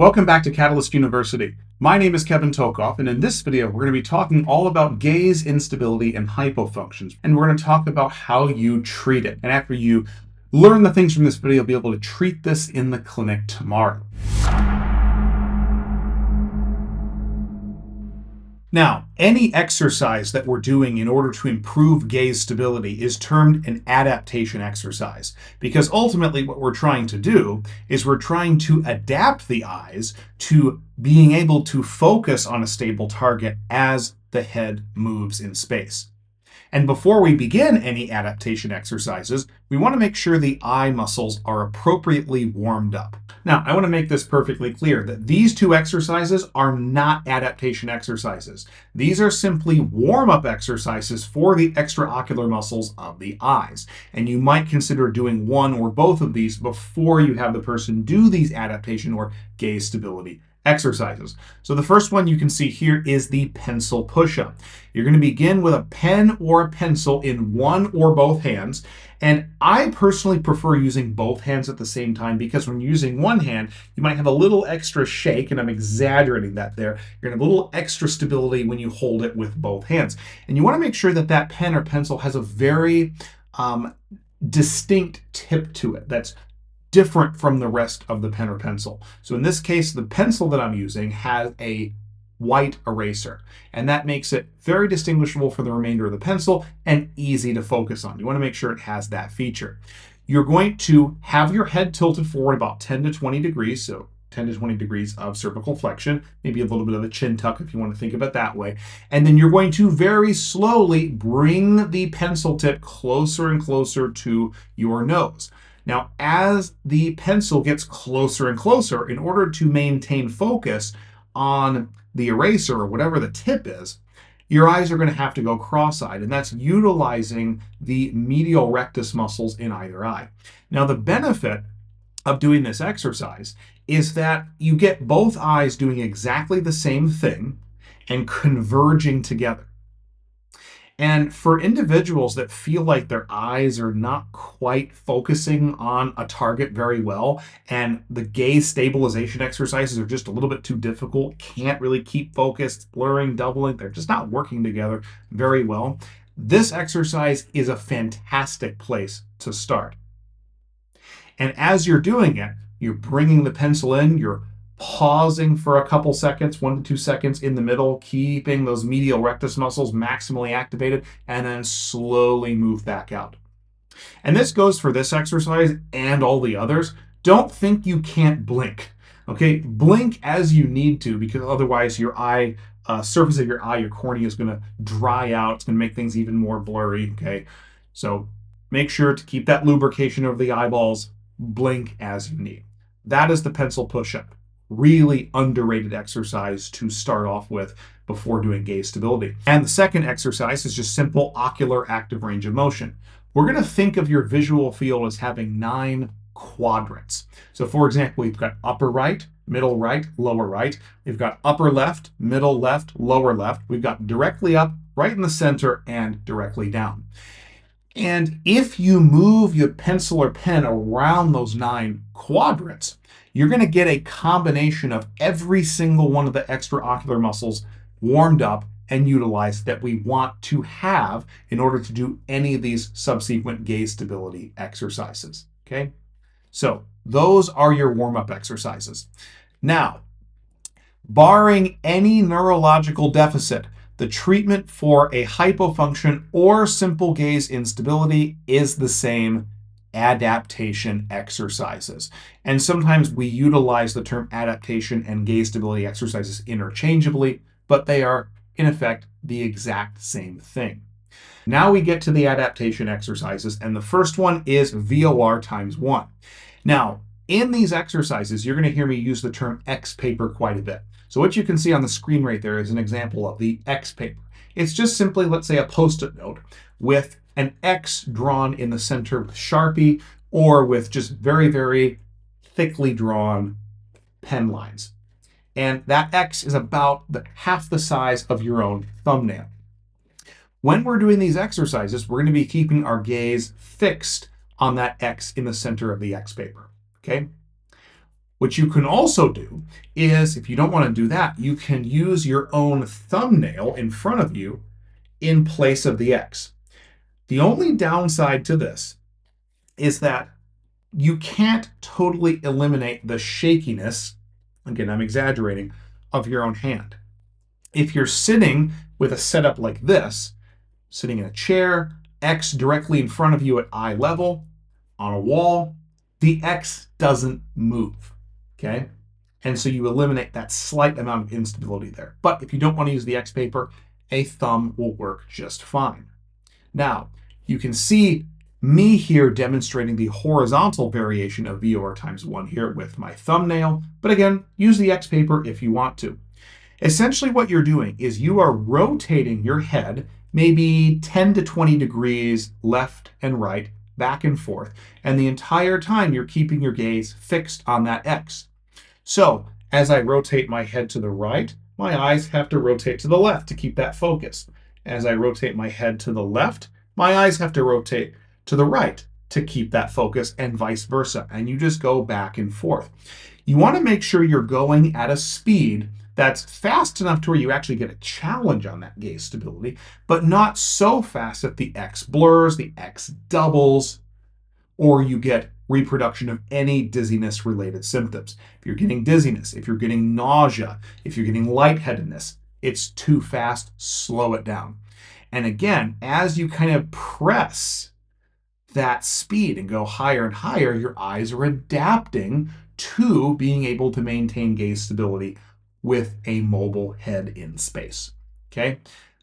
Welcome back to Catalyst University. My name is Kevin Tokoph, and in this video, we're going to be talking all about gaze instability and hypofunctions, and we're going to talk about how you treat it. And after you learn the things from this video, you'll be able to treat this in the clinic tomorrow. Now, any exercise that we're doing in order to improve gaze stability is termed an adaptation exercise, because ultimately what we're trying to do is we're trying to adapt the eyes to being able to focus on a stable target as the head moves in space. And before we begin any adaptation exercises, we want to make sure the eye muscles are appropriately warmed up. Now, I want to make this perfectly clear that these two exercises are not adaptation exercises. These are simply warm-up exercises for the extraocular muscles of the eyes. And you might consider doing one or both of these before you have the person do these adaptation or gaze stability exercises. So the first one you can see here is the pencil push-up. You're going to begin with a pen or a pencil in one or both hands. And I personally prefer using both hands at the same time, because when you're using one hand, you might have a little extra shake, and I'm exaggerating that there. You're going to have a little extra stability when you hold it with both hands. And you want to make sure that that pen or pencil has a very distinct tip to it that's different from the rest of the pen or pencil. So in this case, the pencil that I'm using has a white eraser, and that makes it very distinguishable from the remainder of the pencil and easy to focus on. You want to make sure it has that feature. You're going to have your head tilted forward about 10 to 20 degrees, so 10 to 20 degrees of cervical flexion, maybe a little bit of a chin tuck if you want to think of it that way. And then you're going to very slowly bring the pencil tip closer and closer to your nose. Now, as the pencil gets closer and closer, in order to maintain focus on the eraser or whatever the tip is, your eyes are going to have to go cross-eyed, and that's utilizing the medial rectus muscles in either eye. Now, the benefit of doing this exercise is that you get both eyes doing exactly the same thing and converging together. And for individuals that feel like their eyes are not quite focusing on a target very well, and the gaze stabilization exercises are just a little bit too difficult, can't really keep focused, blurring, doubling, they're just not working together very well, this exercise is a fantastic place to start. And as you're doing it, you're bringing the pencil in, you're pausing for a couple seconds, 1 to 2 seconds in the middle, keeping those medial rectus muscles maximally activated, and then slowly move back out. And this goes for this exercise and all the others. Don't think you can't blink. Okay, blink as you need to, because otherwise your eye, surface of your eye, your cornea is going to dry out. It's going to make things even more blurry. Okay, so make sure to keep that lubrication over the eyeballs. Blink as you need. That is the pencil push-up. Really underrated exercise to start off with before doing gaze stability. And the second exercise is just simple ocular active range of motion. We're going to think of your visual field as having 9 quadrants. So for example, we've got upper right, lower right. We've got upper left, middle left, lower left. We've got directly up, right in the center, and directly down. And if you move your pencil or pen around those 9 quadrants, you're going to get a combination of every single one of the extraocular muscles warmed up and utilized that we want to have in order to do any of these subsequent gaze stability exercises. Okay, so those are your warm-up exercises. Now, barring any neurological deficit, the treatment for a hypofunction or simple gaze instability is the same: adaptation exercises. And sometimes we utilize the term adaptation and gaze stability exercises interchangeably, but they are in effect the exact same thing. Now we get to the adaptation exercises, and the first one is VOR times 1. Now, in these exercises, you're going to hear me use the term X paper quite a bit. So what you can see on the screen right there is an example of the X paper. It's just simply, let's say, a Post-it note with an X drawn in the center with Sharpie, or with just very, very thickly drawn pen lines. And that X is about half the size of your own thumbnail. When we're doing these exercises, we're going to be keeping our gaze fixed on that X in the center of the X paper. Okay? What you can also do is, if you don't want to do that, you can use your own thumbnail in front of you in place of the X. The only downside to this is that you can't totally eliminate the shakiness, again, I'm exaggerating, of your own hand. If you're sitting with a setup like this, sitting in a chair, X directly in front of you at eye level, on a wall, the X doesn't move, okay? And so you eliminate that slight amount of instability there. But if you don't want to use the X paper, a thumb will work just fine. Now, you can see me here demonstrating the horizontal variation of VOR times 1 here with my thumbnail. But again, use the X paper if you want to. Essentially what you're doing is you are rotating your head maybe 10 to 20 degrees left and right, back and forth, and the entire time you're keeping your gaze fixed on that X. So as I rotate my head to the right, my eyes have to rotate to the left to keep that focus. As I rotate my head to the left, my eyes have to rotate to the right to keep that focus, and vice versa. And you just go back and forth. You want to make sure you're going at a speed that's fast enough to where you actually get a challenge on that gaze stability, but not so fast that the X blurs, the X doubles, or you get reproduction of any dizziness related symptoms. If you're getting dizziness, if you're getting nausea, if you're getting lightheadedness, it's too fast, slow it down. And again, as you kind of press that speed and go higher and higher, your eyes are adapting to being able to maintain gaze stability with a mobile head in space. Okay,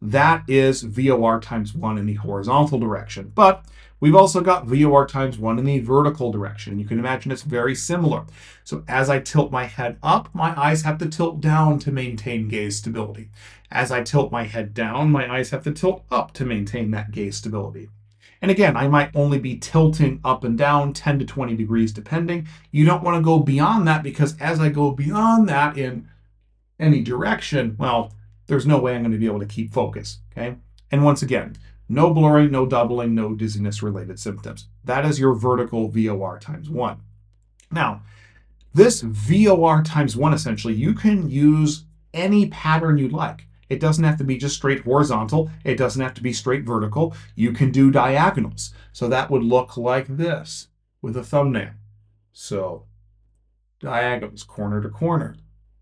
that is VOR times 1 in the horizontal direction. But we've also got VOR times 1 in the vertical direction. You can imagine it's very similar. So as I tilt my head up, my eyes have to tilt down to maintain gaze stability. As I tilt my head down, my eyes have to tilt up to maintain that gaze stability. And again, I might only be tilting up and down 10 to 20 degrees depending. You don't want to go beyond that, because as I go beyond that in any direction, well, there's no way I'm going to be able to keep focus, okay? And once again, no blurring, no doubling, no dizziness related symptoms. That is your vertical VOR times 1. Now, this VOR times 1, essentially, you can use any pattern you'd like. It doesn't have to be just straight horizontal. It doesn't have to be straight vertical. You can do diagonals. So that would look like this with a thumbnail. So diagonals, corner to corner,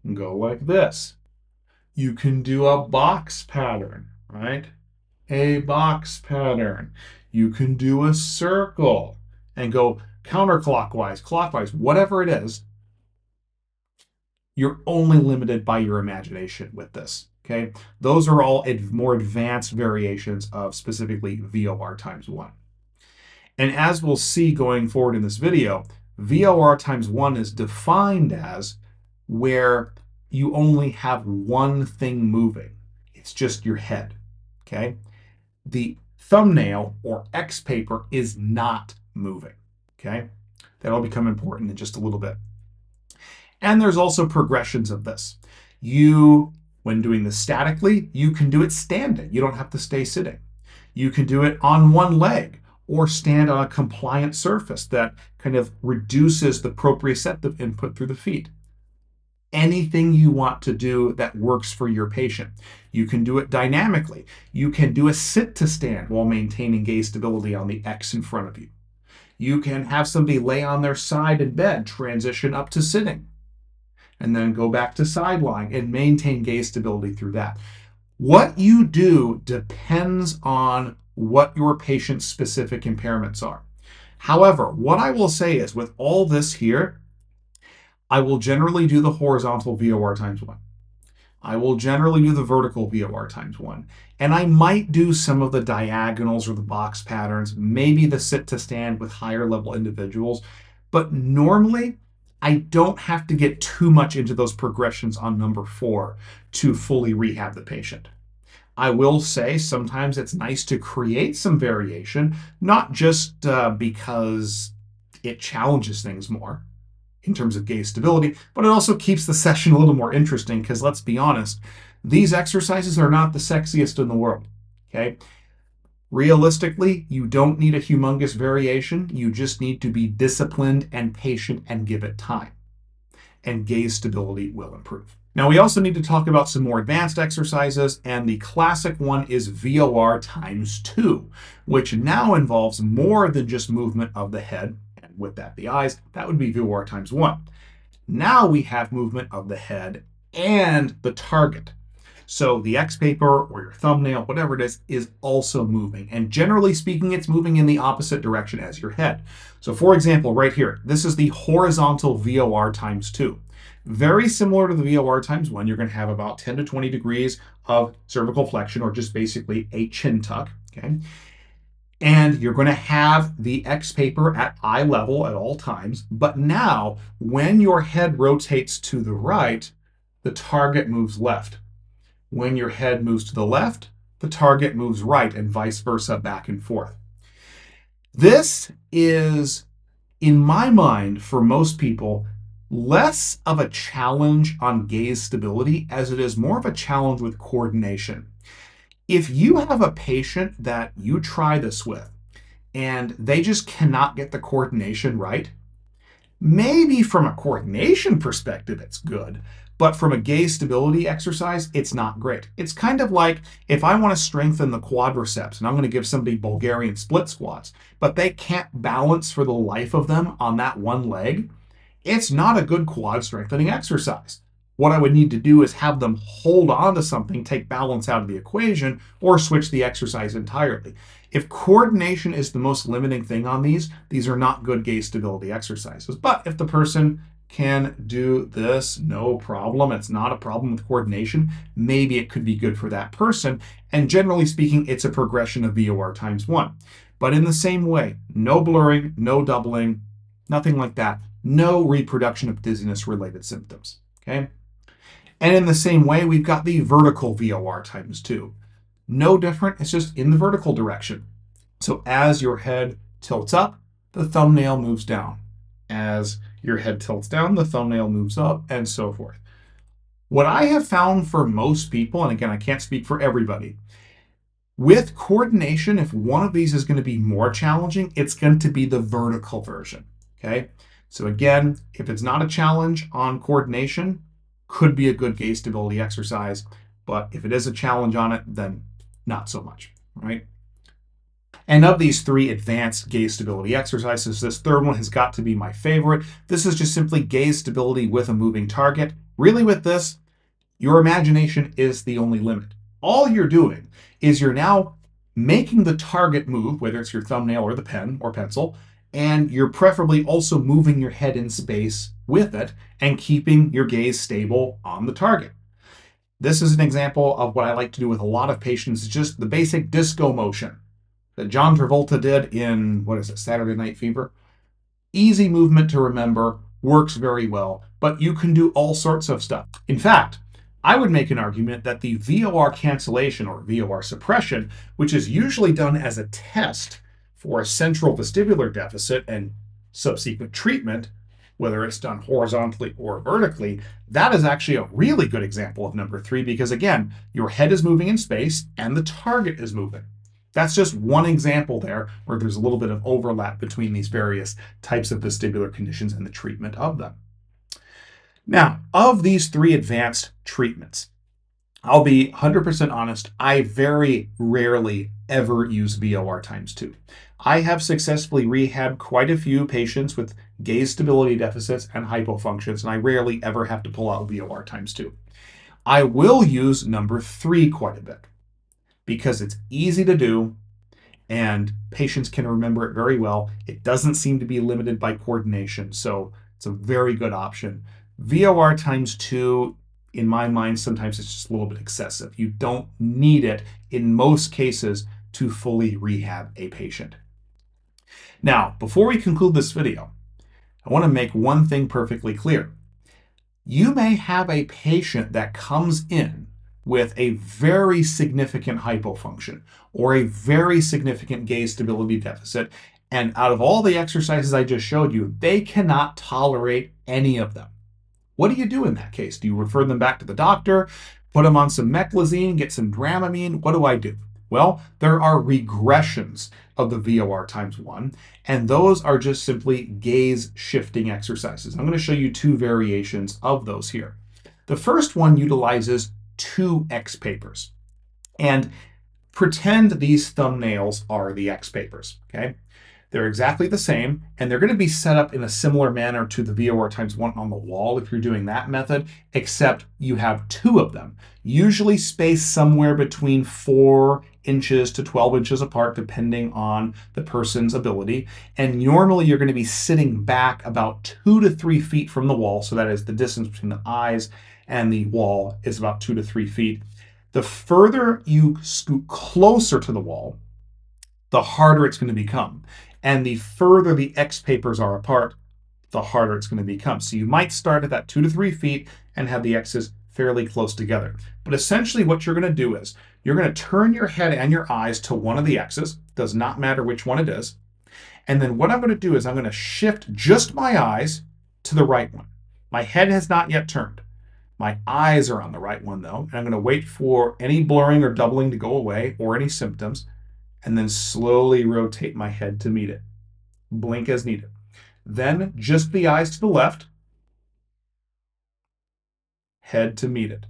and go like this. You can do a box pattern, right? A box pattern. You can do a circle and go counterclockwise, clockwise, whatever it is. You're only limited by your imagination with this, okay? Those are all more advanced variations of specifically VOR times 1. And as we'll see going forward in this video, VOR times 1 is defined as where you only have one thing moving. It's just your head, okay? The thumbnail or X paper is not moving, okay? That'll become important in just a little bit. And there's also progressions of this. When doing this statically, you can do it standing. You don't have to stay sitting. You can do it on one leg or stand on a compliant surface that kind of reduces the proprioceptive input through the feet. Anything you want to do that works for your patient. You can do it dynamically. You can do a sit to stand while maintaining gaze stability on the X in front of you. You can have somebody lay on their side in bed, transition up to sitting, and then go back to side lying and maintain gaze stability through that. What you do depends on what your patient's specific impairments are. However, what I will say is with all this here, I will generally do the horizontal VOR times 1. I will generally do the vertical VOR times 1. And I might do some of the diagonals or the box patterns, maybe the sit to stand with higher level individuals. But normally, I don't have to get too much into those progressions on number 4 to fully rehab the patient. I will say sometimes it's nice to create some variation, not just because it challenges things more in terms of gaze stability, but it also keeps the session a little more interesting, because let's be honest, these exercises are not the sexiest in the world, okay? Realistically, you don't need a humongous variation. You just need to be disciplined and patient and give it time. and gaze stability will improve. Now, we also need to talk about some more advanced exercises, and the classic one is VOR times 2, which now involves more than just movement of the head, and with that, the eyes. That would be VOR times 1. Now we have movement of the head and the target. So the X paper or your thumbnail, whatever it is also moving. And generally speaking, it's moving in the opposite direction as your head. So for example, right here, this is the horizontal VOR times 2. Very similar to the VOR times 1, you're going to have about 10 to 20 degrees of cervical flexion, or just basically a chin tuck. Okay. And you're going to have the X paper at eye level at all times. But now, when your head rotates to the right, the target moves left. When your head moves to the left, the target moves right, and vice versa, back and forth. This is, in my mind, for most people, less of a challenge on gaze stability as it is more of a challenge with coordination. If you have a patient that you try this with and they just cannot get the coordination right, maybe from a coordination perspective, it's good, but from a gaze stability exercise, it's not great. It's kind of like if I want to strengthen the quadriceps and I'm going to give somebody Bulgarian split squats, but they can't balance for the life of them on that one leg, it's not a good quad strengthening exercise. What I would need to do is have them hold on to something, take balance out of the equation, or switch the exercise entirely. If coordination is the most limiting thing on these are not good gaze stability exercises. But if the person can do this, no problem, it's not a problem with coordination, maybe it could be good for that person. And generally speaking, it's a progression of VOR times 1. But in the same way, no blurring, no doubling, nothing like that. No reproduction of dizziness related symptoms. Okay. And in the same way, we've got the vertical VOR times 2. No different, it's just in the vertical direction. So as your head tilts up, the thumbnail moves down. As your head tilts down, the thumbnail moves up, and so forth. What I have found for most people, and again, I can't speak for everybody, with coordination, if one of these is going to be more challenging, it's going to be the vertical version. Okay. So again, if it's not a challenge on coordination, could be a good gaze stability exercise, but if it is a challenge on it, then not so much, right? And of these 3 advanced gaze stability exercises, this third one has got to be my favorite. This is just simply gaze stability with a moving target. Really with this, your imagination is the only limit. All you're doing is you're now making the target move, whether it's your thumbnail or the pen or pencil, and you're preferably also moving your head in space with it and keeping your gaze stable on the target. This is an example of what I like to do with a lot of patients, just the basic disco motion that John Travolta did in, Saturday Night Fever. Easy movement to remember, works very well, but you can do all sorts of stuff. In fact, I would make an argument that the VOR cancellation or VOR suppression, which is usually done as a test for a central vestibular deficit and subsequent treatment, whether it's done horizontally or vertically, that is actually a really good example of number 3 because, again, your head is moving in space and the target is moving. That's just one example there where there's a little bit of overlap between these various types of vestibular conditions and the treatment of them. Now, of these 3 advanced treatments, I'll be 100% honest, I very rarely ever use VOR times 2. I have successfully rehabbed quite a few patients with gaze stability deficits and hypofunctions, and I rarely ever have to pull out VOR times 2. I will use number 3 quite a bit because it's easy to do and patients can remember it very well. It doesn't seem to be limited by coordination, so it's a very good option. VOR times 2, in my mind, sometimes it's just a little bit excessive. You don't need it in most cases to fully rehab a patient. Now, before we conclude this video, I want to make one thing perfectly clear. You may have a patient that comes in with a very significant hypofunction or a very significant gaze stability deficit, and out of all the exercises I just showed you, they cannot tolerate any of them. What do you do in that case? Do you refer them back to the doctor, put them on some meclizine, get some Dramamine? What do I do? Well, there are regressions of the VOR times 1, and those are just simply gaze shifting exercises. I'm going to show you two variations of those here. The first one utilizes two X papers. And pretend these thumbnails are the X papers, okay? They're exactly the same, and they're going to be set up in a similar manner to the VOR times 1 on the wall if you're doing that method, except you have two of them, usually spaced somewhere between 4 inches to 12 inches apart, depending on the person's ability. And normally you're going to be sitting back about 2 to 3 feet from the wall, so that is the distance between the eyes and the wall is about 2 to 3 feet. The further you scoot closer to the wall, the harder it's going to become. And the further the X papers are apart, the harder it's going to become. So you might start at that 2 to 3 feet and have the X's fairly close together. But essentially what you're going to do is you're going to turn your head and your eyes to one of the X's. Does not matter which one it is. And then what I'm going to do is I'm going to shift just my eyes to the right one. My head has not yet turned. My eyes are on the right one though. And I'm going to wait for any blurring or doubling to go away or any symptoms, and then slowly rotate my head to meet it. Blink as needed. Then just the eyes to the left, head to meet it.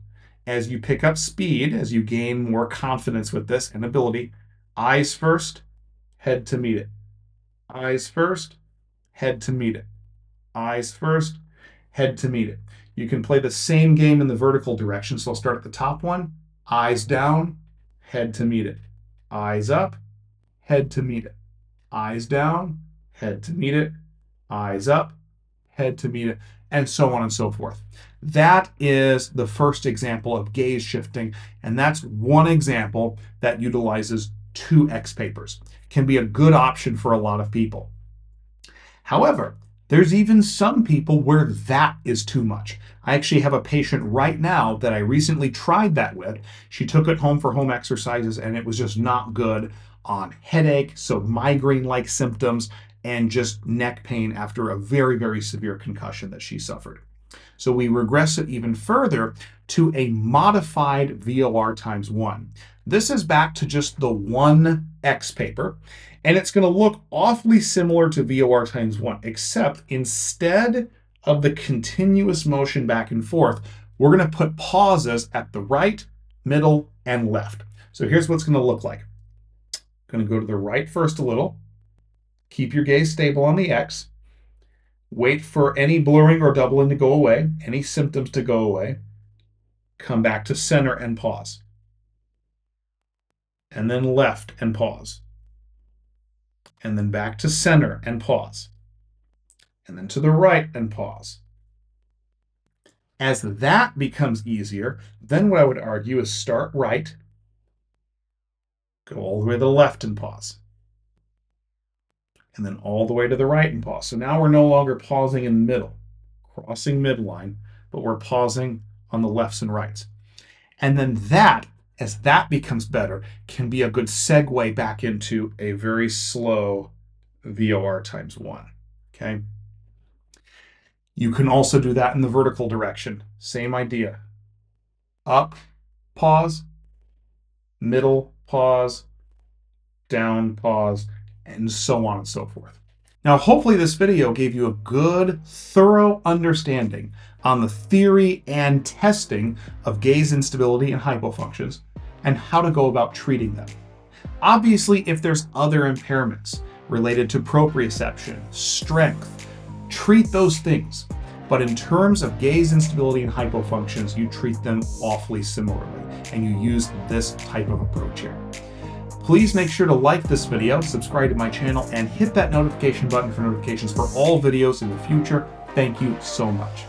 As you pick up speed, as you gain more confidence with this and ability, eyes first, head to meet it. Eyes first, head to meet it. Eyes first, head to meet it. You can play the same game in the vertical direction. So I'll start at the top one, eyes down, head to meet it. Eyes up, head to meet it. Eyes down, head to meet it. Eyes up, head to meet it, and so on and so forth. That is the first example of gaze shifting, and that's one example that utilizes two X papers. Can be a good option for a lot of people. However, there's even some people where that is too much. I actually have a patient right now that I recently tried that with. She took it home for home exercises and it was just not good on headache, so migraine-like symptoms, and just neck pain after a very, very severe concussion that she suffered. So we regress it even further to a modified VOR times 1. This is back to just the one X paper, and it's going to look awfully similar to VOR times 1, except instead of the continuous motion back and forth, we're going to put pauses at the right, middle, and left. So here's what it's going to look like. Going to go to the right first a little. Keep your gaze stable on the X. Wait for any blurring or doubling to go away, any symptoms to go away. Come back to center and pause. And then left and pause. And then back to center and pause. And then to the right and pause. As that becomes easier, then what I would argue is start right, go all the way to the left and pause. And then all the way to the right and pause. So now we're no longer pausing in the middle, crossing midline, but we're pausing on the lefts and rights. And then that, as that becomes better, can be a good segue back into a very slow VOR times 1, okay? You can also do that in the vertical direction. Same idea. Up, pause, middle, pause, down, pause, and so on and so forth. Now, hopefully this video gave you a good, thorough understanding on the theory and testing of gaze instability and hypofunctions and how to go about treating them. Obviously, if there's other impairments related to proprioception, strength, treat those things. But in terms of gaze instability and hypofunctions, you treat them awfully similarly, and you use this type of approach here. Please make sure to like this video, subscribe to my channel, and hit that notification button for notifications for all videos in the future. Thank you so much.